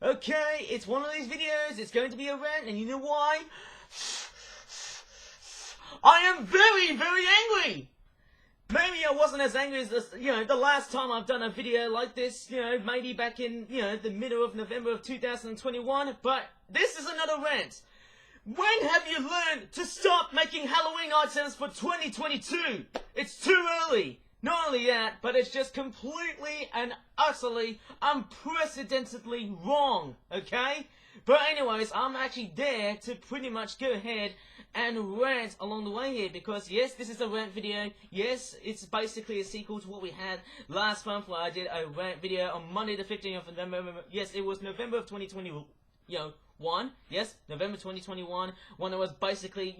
Okay, it's one of these videos, it's going to be a rant, and you know why? I am very, very angry! Maybe I wasn't as angry as this, the last time I've done a video like this, maybe back in, the middle of November of 2021, but this is another rant. When have you learned to stop making Halloween items for 2022? It's too early. Not only that, but it's just completely and utterly, unprecedentedly wrong, okay? But anyways, I'm actually there to pretty much go ahead and rant along the way here, because yes, this is a rant video. Yes, it's basically a sequel to what we had last month, where I did a rant video on Monday the 15th of November. Yes, it was November of 2021. Yes, November 2021, when I was basically,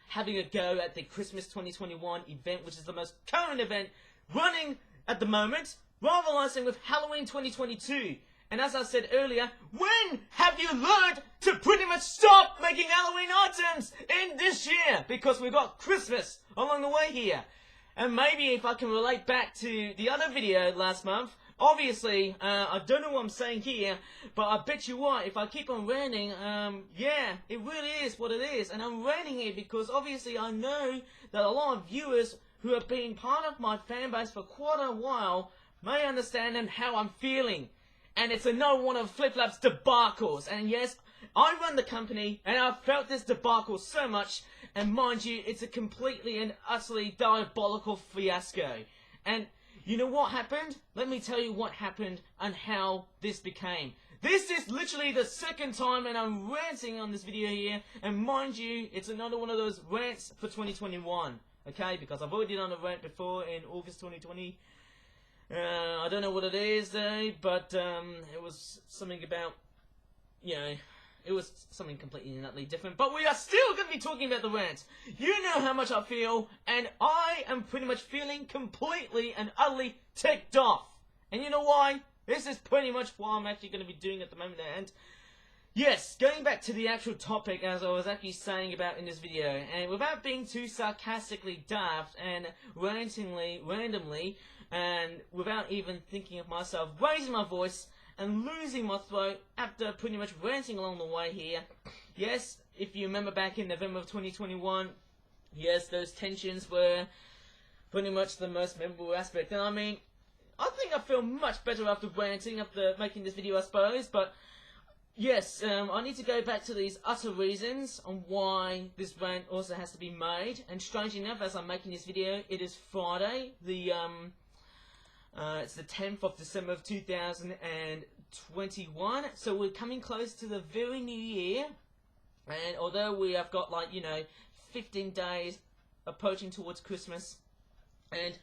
having a go at the Christmas 2021 event, which is the most current event running at the moment, rivalizing with Halloween 2022. And as I said earlier, when have you learned to pretty much stop making Halloween items in this year? Because we've got Christmas along the way here. And maybe if I can relate back to the other video last month, obviously, I don't know what I'm saying here, but I bet you what, if I keep on ranting, yeah, it really is what it is. And I'm ranting here because obviously I know that a lot of viewers who have been part of my fan base for quite a while may understand and how I'm feeling. And it's another one of Flip Flap's debacles. And yes, I run the company, and I've felt this debacle so much. And mind you, it's a completely and utterly diabolical fiasco. And you know what happened? Let me tell you what happened and how this became. This is literally the second time, and I'm ranting on this video here. And mind you, it's another one of those rants for 2021. Okay, because I've already done a rant before in August 2020. I don't know what it is though, but it was something about, it was something completely and utterly different. But we are still going to be talking about the rant. You know how much I feel, and I am pretty much feeling completely and utterly ticked off. And you know why? This is pretty much what I'm actually going to be doing at the moment. And yes, going back to the actual topic, as I was actually saying about in this video, and without being too sarcastically daft and randomly, and without even thinking of myself raising my voice and losing my throat after pretty much ranting along the way here. Yes, if you remember back in November of 2021, yes, those tensions were pretty much the most memorable aspect. And I mean, I think I feel much better after ranting, after making this video, I suppose. But yes, I need to go back to these utter reasons on why this rant also has to be made. And strangely enough, as I'm making this video, it is Friday, it's the 10th of December of 2021, so we're coming close to the very new year, and although we have got 15 days approaching towards Christmas, and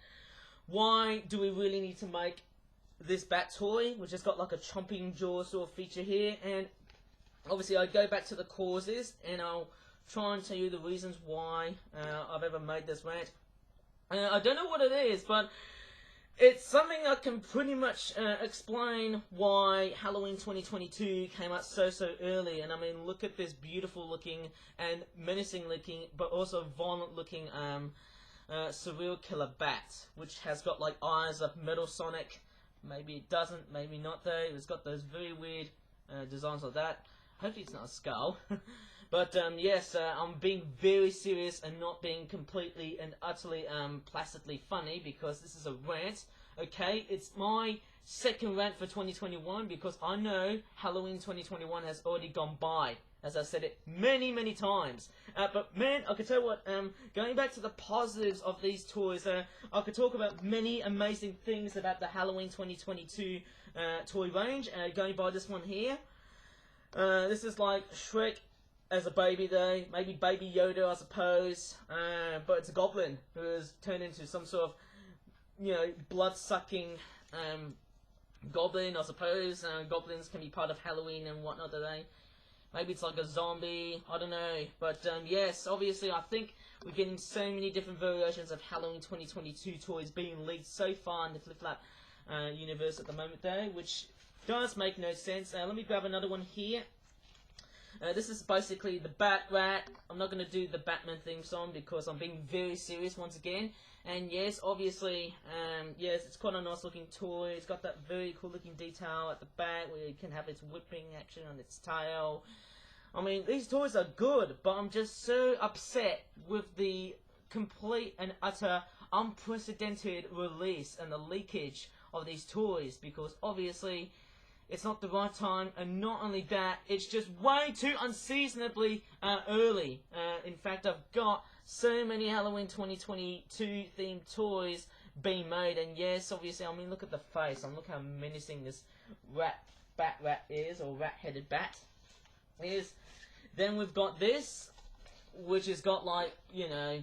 why do we really need to make this bat toy, which has got like a chomping jaw sort of feature here? And obviously I go back to the causes, and I'll try and tell you the reasons why I've ever made this rant. I don't know what it is, but it's something I can pretty much explain why Halloween 2022 came out so early. And I mean, look at this beautiful looking and menacing looking, but also violent looking serial killer bat, which has got like eyes of Metal Sonic. Maybe it doesn't, maybe not though. It's got those very weird designs like that. Hopefully it's not a skull. But yes, I'm being very serious and not being completely and utterly placidly funny, because this is a rant, okay? It's my second rant for 2021, because I know Halloween 2021 has already gone by, as I've said it many times. But man, I could tell you what, going back to the positives of these toys, I could talk about many amazing things about the Halloween 2022 toy range. Going by this one here, this is like Shrek as a baby though, maybe Baby Yoda I suppose, but it's a goblin who has turned into some sort of, blood-sucking goblin I suppose. Goblins can be part of Halloween and whatnot, do they? Maybe it's like a zombie, I don't know. But yes, obviously I think we're getting so many different variations of Halloween 2022 toys being leaked so far in the Flip Flap universe at the moment though, which does make no sense. Let me grab another one here. This is basically the Rat. I'm not going to do the Batman theme song because I'm being very serious once again. And yes, obviously, yes, it's quite a nice looking toy. It's got that very cool looking detail at the back where it can have its whipping action on its tail. I mean, these toys are good, but I'm just so upset with the complete and utter unprecedented release and the leakage of these toys, because obviously it's not the right time, and not only that, it's just way too unseasonably early. In fact, I've got so many Halloween 2022 themed toys being made, and yes, obviously, I mean, look at the face, and look how menacing this bat rat is, or rat-headed bat is. Then we've got this, which has got, like, you know,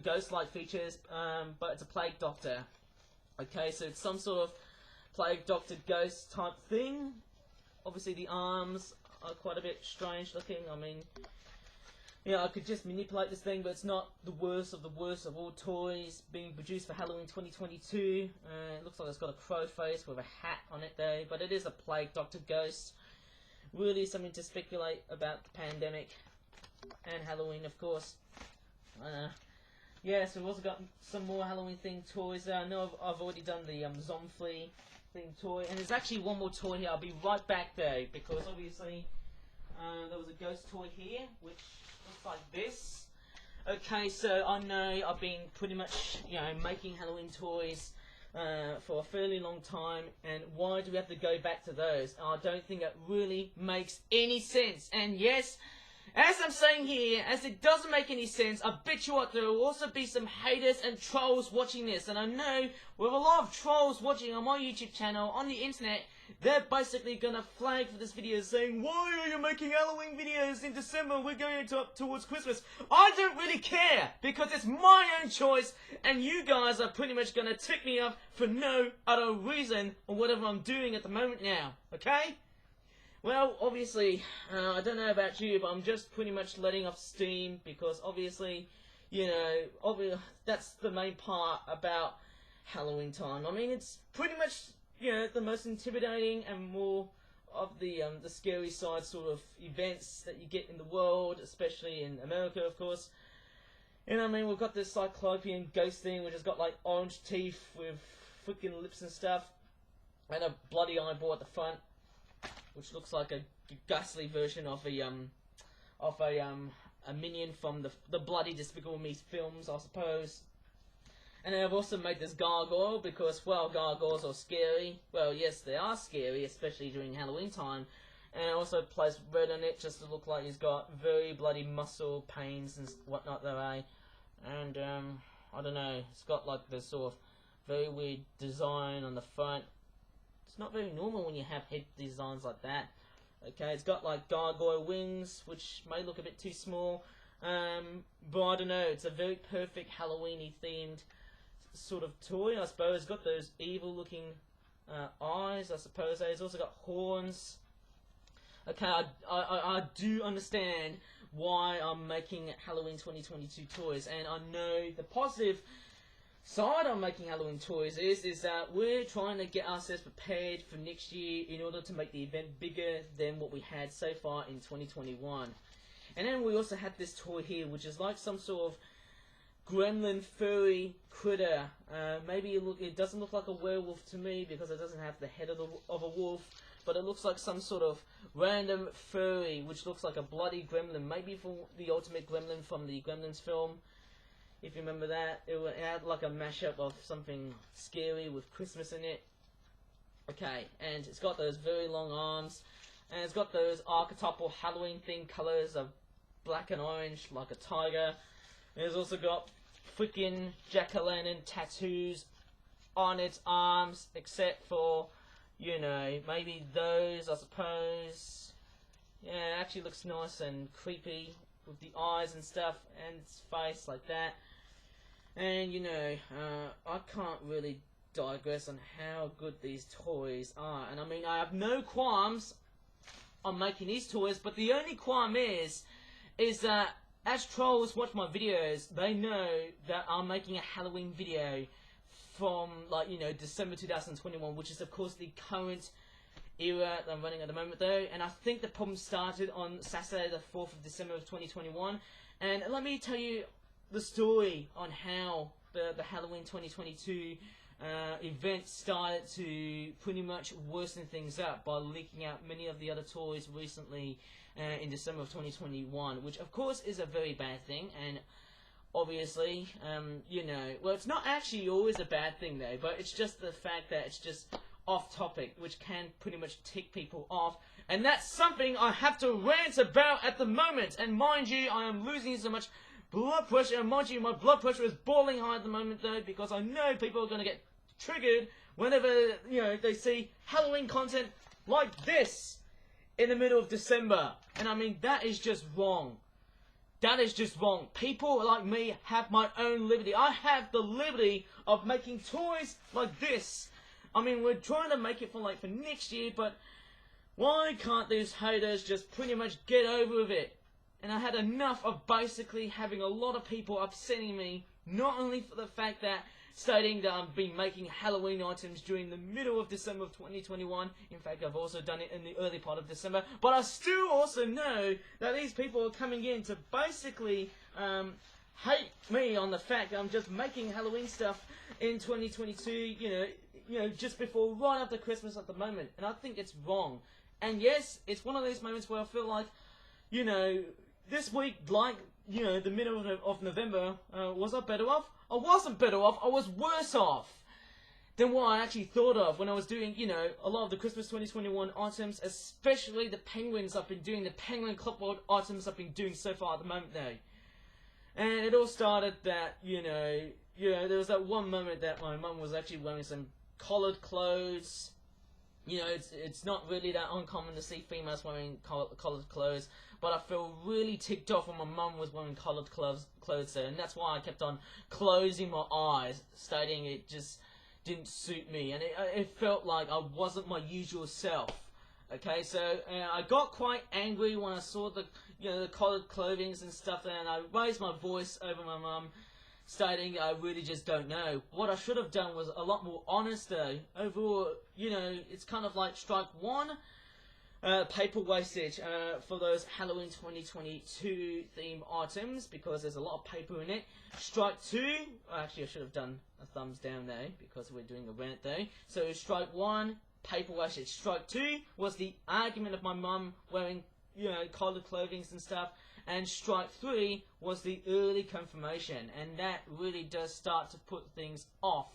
ghost-like features, but it's a plague doctor. Okay, so it's some sort of plague doctor ghost type thing. Obviously the arms are quite a bit strange looking. I mean, you know, I could just manipulate this thing, but it's not the worst of all toys being produced for Halloween 2022. It looks like it's got a crow face with a hat on it though, but it is a plague doctor ghost. Really something to speculate about the pandemic and Halloween, of course. Yeah, so we've also got some more Halloween themed toys. I know I've already done the Zombie themed toy, and there's actually one more toy here. I'll be right back though, because obviously there was a ghost toy here, which looks like this. Okay, so I know I've been pretty much, you know, making Halloween toys for a fairly long time, and why do we have to go back to those? I don't think it really makes any sense. And yes, as I'm saying here, as it doesn't make any sense, I bet you what, there will also be some haters and trolls watching this. And I know with a lot of trolls watching on my YouTube channel, on the internet, they're basically gonna flag for this video saying, why are you making Halloween videos in December? We're going towards Christmas. I don't really care, because it's my own choice, and you guys are pretty much gonna tick me off for no other reason or whatever I'm doing at the moment now, okay? Well, obviously, I don't know about you, but I'm just pretty much letting off steam, because obviously, you know, that's the main part about Halloween time. I mean, it's pretty much, you know, the most intimidating and more of the scary side sort of events that you get in the world, especially in America, of course. And I mean, we've got this cyclopean ghost thing, which has got like orange teeth with freaking lips and stuff, and a bloody eyeball at the front, which looks like a ghastly version of a minion from the bloody Despicable Me films, I suppose. And then I've also made this gargoyle because, well, gargoyles are scary. Well, yes, they are scary, especially during Halloween time. And I also placed red on it just to look like he's got very bloody muscle pains and whatnot there, eh? And, I don't know, it's got like this sort of very weird design on the front. It's not very normal when you have head designs like that. Okay, it's got like gargoyle wings, which may look a bit too small. But I don't know, it's a very perfect Halloween-y themed sort of toy, I suppose. It's got those evil looking eyes, I suppose. It's also got horns. Okay, I do understand why I'm making Halloween 2022 toys, and I know the positive side of making Halloween toys is that we're trying to get ourselves prepared for next year in order to make the event bigger than what we had so far in 2021. And then we also had this toy here, which is like some sort of gremlin furry critter. Maybe it doesn't look like a werewolf to me because it doesn't have the head of a wolf, but it looks like some sort of random furry, which looks like a bloody gremlin, maybe from the Ultimate Gremlin from the Gremlins film. If you remember that, it had like a mashup of something scary with Christmas in it. Okay, and it's got those very long arms, and it's got those archetypal Halloween themed colours of black and orange, like a tiger. And it's also got freaking jack-o'-lantern tattoos on its arms, except for, you know, maybe those, I suppose. Yeah, it actually looks nice and creepy with the eyes and stuff, and its face like that. And, you know, I can't really digress on how good these toys are. And I mean, I have no qualms on making these toys, but the only qualm is that as trolls watch my videos, they know that I'm making a Halloween video from, like, you know, December 2021, which is, of course, the current era that I'm running at the moment though, and I think the problem started on Saturday the 4th of December of 2021, and let me tell you the story on how the Halloween 2022 event started to pretty much worsen things up by leaking out many of the other toys recently in December of 2021, which of course is a very bad thing, and obviously, well, it's not actually always a bad thing though, but it's just the fact that it's just off topic, which can pretty much tick people off, and that's something I have to rant about at the moment. And mind you, I am losing so much blood pressure, and mind you, my blood pressure is boiling high at the moment though, because I know people are going to get triggered whenever, they see Halloween content like this in the middle of December. And I mean, that is just wrong. That is just wrong. People like me have my own liberty. I have the liberty of making toys like this. I mean, we're trying to make it for next year, but why can't these haters just pretty much get over with it? And I had enough of basically having a lot of people upsetting me, not only for the fact that stating that I've been making Halloween items during the middle of December of 2021. In fact, I've also done it in the early part of December. But I still also know that these people are coming in to basically hate me on the fact that I'm just making Halloween stuff in 2022, just before, right after Christmas at the moment. And I think it's wrong. And yes, it's one of those moments where I feel like, this week, the middle of November, was I better off? I wasn't better off, I was worse off than what I actually thought of when I was doing, a lot of the Christmas 2021 items, especially the penguins I've been doing, the penguin clipboard items I've been doing so far at the moment though. And it all started that, there was that one moment that my mum was actually wearing some collared clothes. It's not really that uncommon to see females wearing collared clothes, but I feel really ticked off when my mum was wearing collared clothes there, and that's why I kept on closing my eyes, stating it just didn't suit me, and it felt like I wasn't my usual self. Okay, so I got quite angry when I saw the collared clothings and stuff, and I raised my voice over my mum, stating I really just don't know. What I should have done was a lot more honest though. Overall, it's kind of like strike one, paper wastage for those Halloween 2022 theme items, because there's a lot of paper in it. Strike two, actually I should have done a thumbs down though, because we're doing a rant though. So strike one, paper wastage. Strike two was the argument of my mum wearing, collared clothings and stuff. And strike three was the early confirmation, and that really does start to put things off,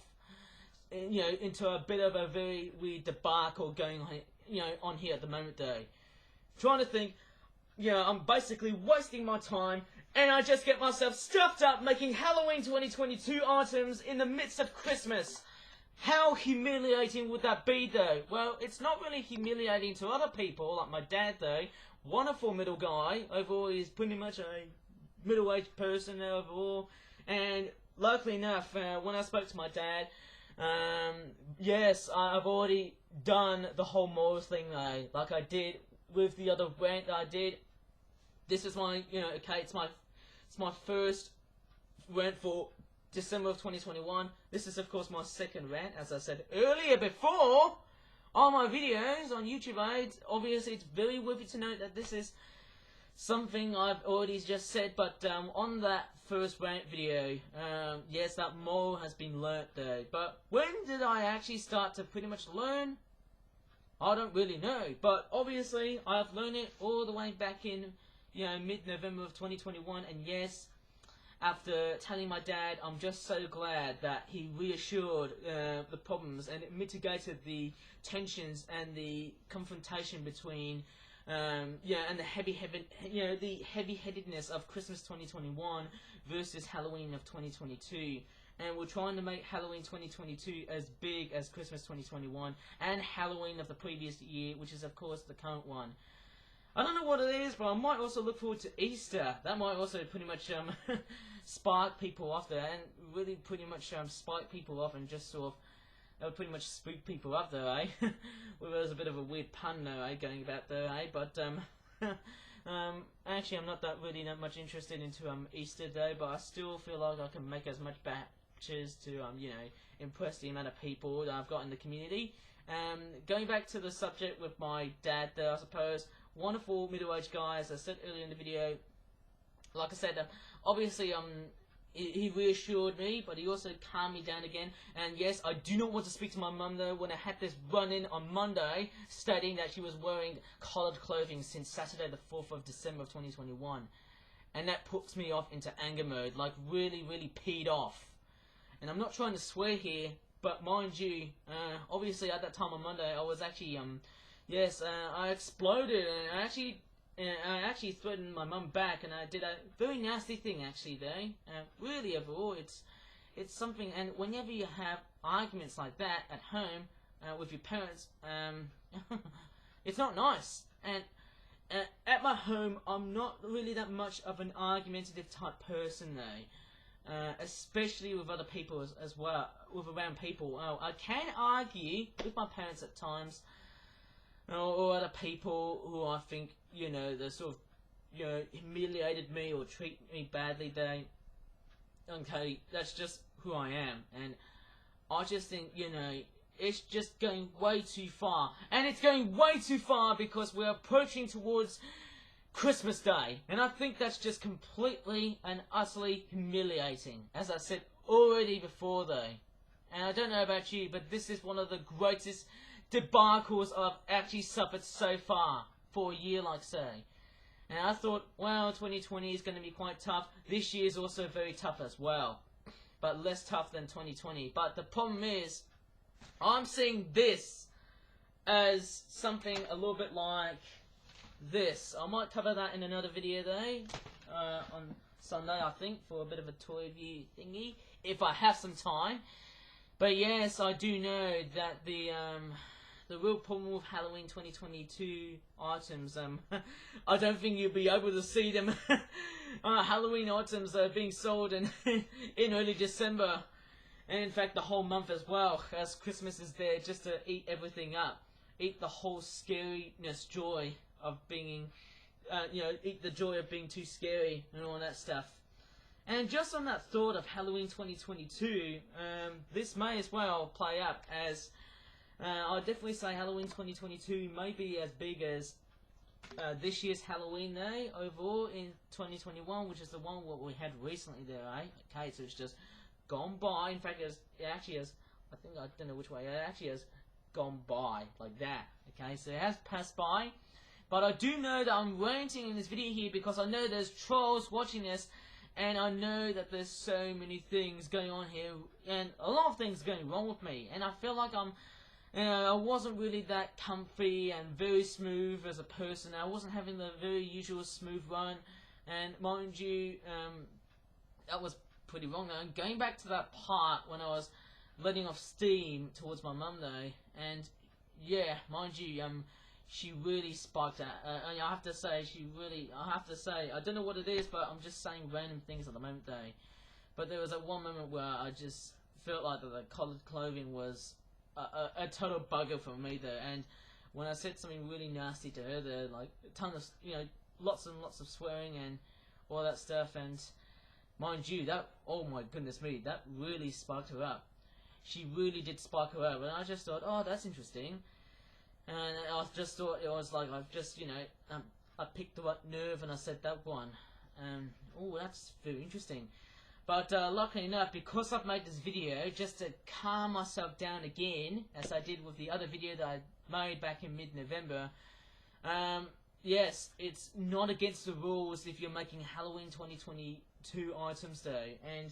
into a bit of a very weird debacle going on, on here at the moment though. Trying to think, I'm basically wasting my time, and I just get myself stuffed up making Halloween 2022 items in the midst of Christmas. How humiliating would that be though? Well, it's not really humiliating to other people, like my dad though. Wonderful middle guy. Overall, he's pretty much a middle-aged person overall. And luckily enough, when I spoke to my dad, yes, I've already done the whole morals thing though, like I did with the other rant that I did. This is my, okay, it's my first rant for December of 2021. This is of course my second rant, as I said earlier before. All my videos on YouTube, obviously it's very worthy to note that this is something I've already just said, but on that first rant video, yes, that moral has been learnt though. But when did I actually start to pretty much learn? I don't really know, but obviously I've learned it all the way back in, mid-November of 2021, and yes, after telling my dad, I'm just so glad that he reassured the problems and it mitigated the tensions and the confrontation between, and the heavy-headedness of Christmas 2021 versus Halloween of 2022. And we're trying to make Halloween 2022 as big as Christmas 2021 and Halloween of the previous year, which is of course the current one. I don't know what it is, but I might also look forward to Easter. That might also pretty much spark people off there, and really pretty much spike people off and just sort of, that would pretty much spook people up there, eh? Well, there's a bit of a weird pun there, eh, going about there, eh? But, actually I'm not that much interested into Easter Day, but I still feel like I can make as much batches to, impress the amount of people that I've got in the community. Going back to the subject with my dad there, I suppose, wonderful middle-aged guy, as I said earlier in the video. Like I said, obviously, he reassured me, but he also calmed me down again. And yes, I do not want to speak to my mum though, when I had this run-in on Monday, stating that she was wearing collared clothing since Saturday the 4th of December of 2021. And that puts me off into anger mode, like really, really peed off. And I'm not trying to swear here, but mind you, obviously at that time on Monday, I was actually, I exploded, and I actually threatened my mum back, and I did a very nasty thing actually there. Really, overall, it's something. And whenever you have arguments like that at home with your parents, it's not nice. And at my home, I'm not really that much of an argumentative type person though. Especially with other people as well, with around people. I can argue with my parents at times, or other people who I think, they sort of, humiliated me or treat me badly. Okay, that's just who I am, and I just think, it's just going way too far, and it's going way too far because we're approaching towards Christmas Day, and I think that's just completely and utterly humiliating, as I said already before though. And I don't know about you, but this is one of the greatest debacles I've actually suffered so far for a year like say. And I thought, well, 2020 is going to be quite tough. This year is also very tough as well, but less tough than 2020. But the problem is, I'm seeing this as something a little bit like this. I might cover that in another video though, on Sunday I think, for a bit of a toy review thingy, if I have some time. But yes, I do know that the real problem with Halloween 2022 items, I don't think you'll be able to see them. Halloween items are being sold in early December, and in fact the whole month as well, as Christmas is there just to eat everything up, eat the whole scariness joy of being, eat the joy of being too scary and all that stuff. And just on that thought of Halloween 2022, this may as well play up as, I'd definitely say Halloween 2022 may be as big as this year's Halloween Day overall in 2021, which is the one what we had recently there, eh? Okay, so it's just gone by. In fact, it actually has, I don't know which way, it actually has gone by, like that. Okay, so it has passed by. But I do know that I'm ranting in this video here because I know there's trolls watching this, and I know that there's so many things going on here, and a lot of things going wrong with me, and I feel like I wasn't really that comfy and very smooth as a person. I wasn't having the very usual smooth run, and mind you, that was pretty wrong. And going back to that part when I was letting off steam towards my mum though, and yeah, mind you, she really spiked out. And I have to say, I don't know what it is, but I'm just saying random things at the moment though. But there was that one moment where I just felt like that the collared clothing was a total bugger for me there. And when I said something really nasty to her there, like a ton of, lots and lots of swearing and all that stuff, and mind you, that, oh my goodness me, that really sparked her up. She really did spark her up, and I just thought, oh, that's interesting. And I just thought it was like, I've just, I picked the right nerve and I said that one. Oh, that's very interesting. But luckily enough, because I've made this video, just to calm myself down again, as I did with the other video that I made back in mid-November, yes, it's not against the rules if you're making Halloween 2022 items though, and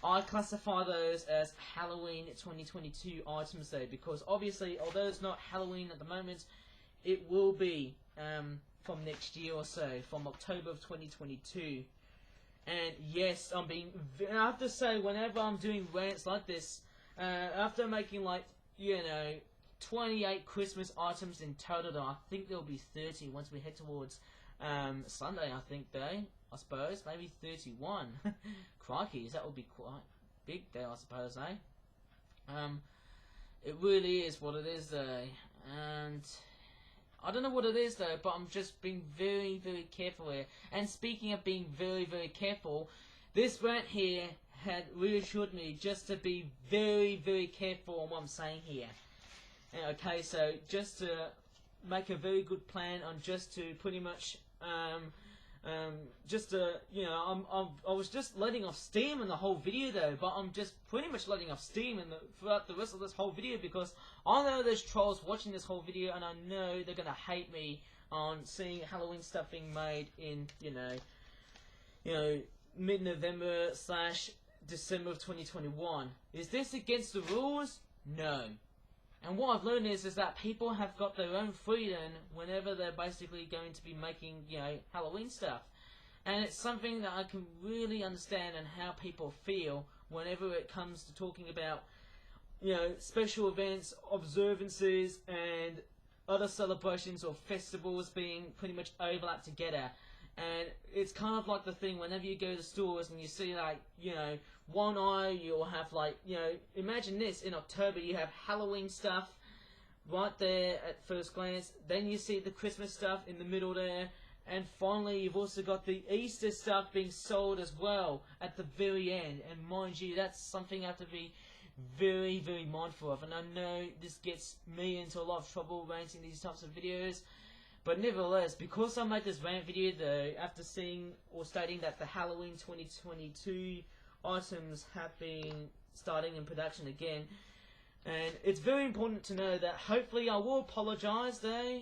I classify those as Halloween 2022 items though, because obviously, although it's not Halloween at the moment, it will be from next year or so, from October of 2022. And yes, I have to say, whenever I'm doing rants like this, after making 28 Christmas items in total, I think there'll be 30 once we head towards Sunday, I think, though. I suppose, maybe 31. Crikey, that would be quite big there, I suppose, eh? It really is what it is, though. And I don't know what it is, though, but I'm just being very, very careful here. And speaking of being very, very careful, this rant here had reassured me just to be very, very careful on what I'm saying here. Okay, so just to make a very good plan on just to pretty much just to, you know, I was just letting off steam in the whole video though, but I'm just pretty much letting off steam throughout the rest of this whole video, because I know there's trolls watching this whole video, and I know they're gonna hate me on seeing Halloween stuff being made in, you know, mid-November / December of 2021. Is this against the rules? No. And what I've learned is that people have got their own freedom whenever they're basically going to be making, you know, Halloween stuff. And it's something that I can really understand and how people feel whenever it comes to talking about, you know, special events, observances, and other celebrations or festivals being pretty much overlapped together. And it's kind of like the thing whenever you go to stores and you see, like, you know, one eye you'll have, like, you know, imagine this, in October you have Halloween stuff right there at first glance, then you see the Christmas stuff in the middle there, and finally you've also got the Easter stuff being sold as well at the very end. And mind you, that's something I have to be very, very mindful of, and I know this gets me into a lot of trouble ranting these types of videos. But nevertheless, because I made this rant video though, after seeing or stating that the Halloween 2022 items have been starting in production again, and it's very important to know that hopefully I will apologise though,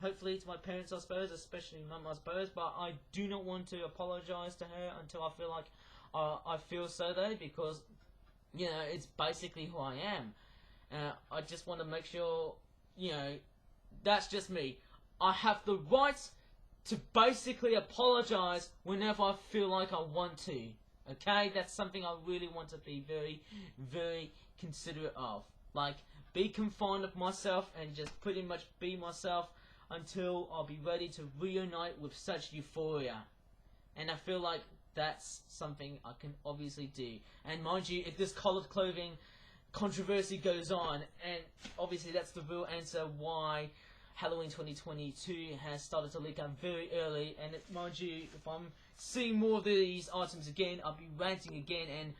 hopefully to my parents I suppose, especially Mum I suppose, but I do not want to apologise to her until I feel like I feel so though, because, you know, it's basically who I am. I just want to make sure, you know, that's just me. I have the right to basically apologise whenever I feel like I want to. Okay? That's something I really want to be very, very considerate of. Like, be confined of myself and just pretty much be myself until I'll be ready to reunite with such euphoria. And I feel like that's something I can obviously do. And mind you, if this coloured clothing controversy goes on, and obviously that's the real answer why Halloween 2022 has started to leak out very early, and mind you, if I'm seeing more of these items again, I'll be ranting again, and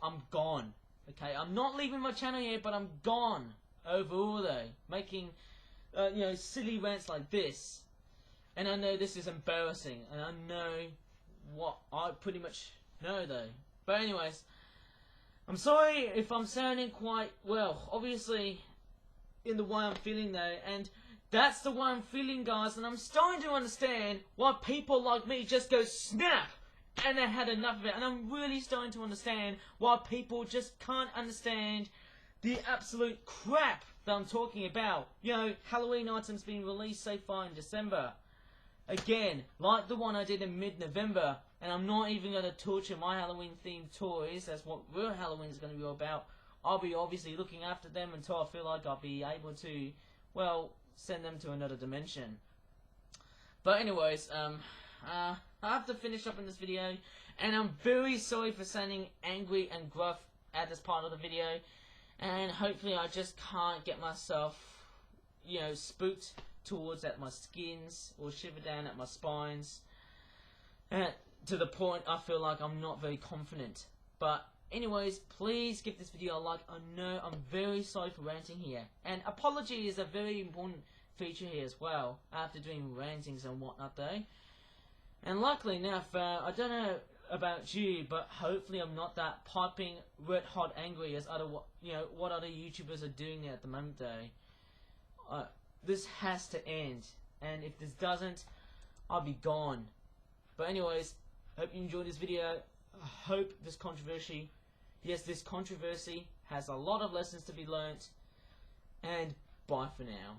I'm gone. Okay, I'm not leaving my channel yet, but I'm gone overall though, making you know, silly rants like this. And I know this is embarrassing, and I know what I pretty much know though. But anyways, I'm sorry if I'm sounding quite, well, obviously in the way I'm feeling though, and that's the way I'm feeling, guys, and I'm starting to understand why people like me just go snap and they had enough of it, and I'm really starting to understand why people just can't understand the absolute crap that I'm talking about. You know, Halloween items being released so far in December. Again, like the one I did in mid-November, and I'm not even going to torture my Halloween-themed toys. That's what real Halloween is going to be all about. I'll be obviously looking after them until I feel like I'll be able to, well, send them to another dimension. But anyways, I have to finish up in this video, and I'm very sorry for sounding angry and gruff at this part of the video, and hopefully I just can't get myself, you know, spooked towards at my skins or shiver down at my spines, to the point I feel like I'm not very confident. But anyways, please give this video a like. I know I'm very sorry for ranting here, and apology is a very important feature here as well, after doing rantings and whatnot though. And luckily enough, I don't know about you, but hopefully I'm not that piping red hot angry as what other YouTubers are doing at the moment though. This has to end, and if this doesn't, I'll be gone. But anyways, hope you enjoyed this video. I hope this controversy, yes, this controversy has a lot of lessons to be learnt, and bye for now.